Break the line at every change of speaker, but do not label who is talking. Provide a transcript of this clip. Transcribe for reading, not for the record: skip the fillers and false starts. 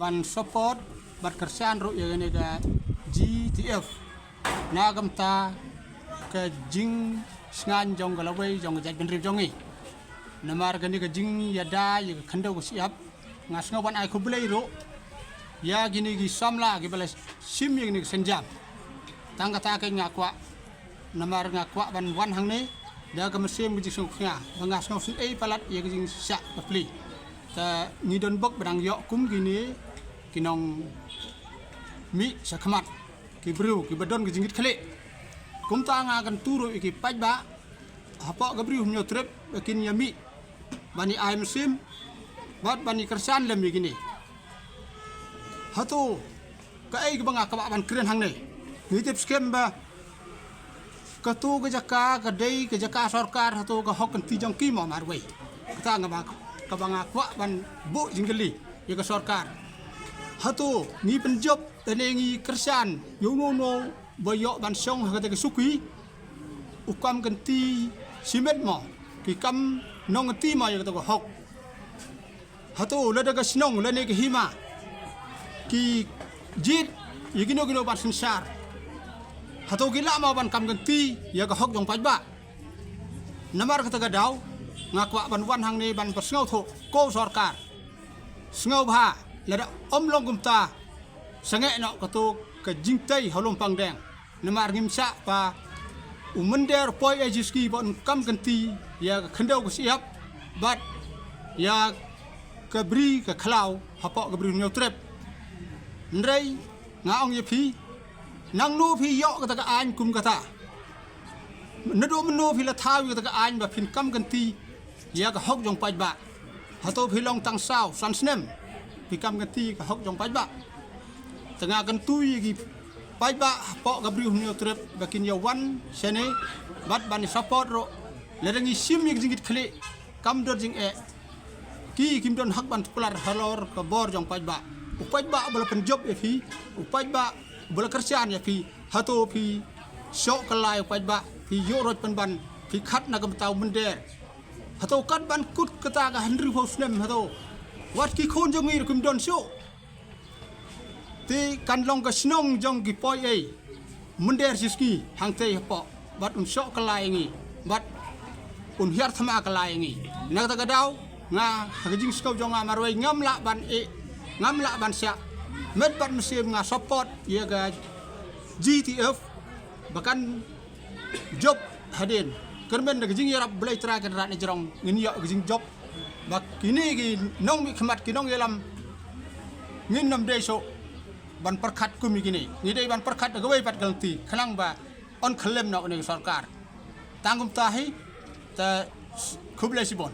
ban support bat kersan ro ya ne ga GTF nagam ta ke jing sngan jong galawai jong jat ben rib jongi namar gani ga jing ya da ya khando ko siap ngas ngawan ai ko blai ro ya gini gi samla gi balas sim yang ni senjam tangga ta ke ngakwa namar ngakwa ban wan hang ne da ga mesim gi sung khya bangas ngau sin ei palat ya gi sya pli ta ni don bok badang yo kum gini kinong mi sakmat ki bru ki badon gi jingit khale kum ta nga kan turu ki paj ba apa ga bru nyo trep kin yami bani ai mesim bat bani kersan lem gini Hato ka ai banga ka ban kren hang ne ni tip skem ba ka tu ka jaka ka dei ka jaka Sorkar hato ka hok Kynti Jong ki mo mar wei ka nga ba ka banga kwa ban bu jingli ya ka Sorkar Hato ni penjob ene ngi kersan yo no boyo ban song ha ka sukui ukam Kynti simet mo ki kam nong ti mo ya ka hok Hato la daga snong la ne ki hima ki Jied yigino gino ban sinsar Hato gila mau ban kam Kynti ya ka hok jong pajba namar kata ga daw ngakwa ban wan hang ne ban persngau tho ko Sorkar sngau bha la da long gumta sange no ka to ka jingtai halom pangdeng namar ngimsa pa umender poi ejiski bon kam Kynti ya ka khandau ko siap bat ya ka bri ka khlau hapo ka bri nyo trep ndrei ngaong ye phi nang nu phi yo ka ta an kum ka ta nado mno phi la thaw ka ta an ba phin kam Kynti ya ka hok jong paj ba hato phi long tang sao san snem phi kam Kynti ka hok jong paj ba tanga kan tu yi gi paj ba po ka bri nyo trep ba kin ya wan sene bat ban support ro le dangi sim yi jingit khle kam dor jing e ki kim don hak ban pular halor ka bor jong paj ba upaj ba bola penjob ya fi upaj ba bola kerjaan ya fi hato fi sok kalai upaj ba fi yorot penban fi khat na kam tau mender hato kat ban kut kata ga henry hosnem hato wat ki khon jong ir kum don so ti kan long ka snong jong ki poi ei mender siski hang te po bat sok kalai ngi bat hiar thama kalai ngi na ta ga daw nga haging skau jong amarwai ngam la ban ngam la ban sya med ban mesim nga support ya ga GTF bahkan job hadin kermen da jing yarap blai tra kan rat ni jrong ngin yo jing job bak kini gi nong mi khmat ki nong yelam ngin nam de so ban perkhat kum gini ni dei ban perkhat ga wei pat Kynti khalang ba on khlem na ni Sorkar tangum tahi ta khuble sibon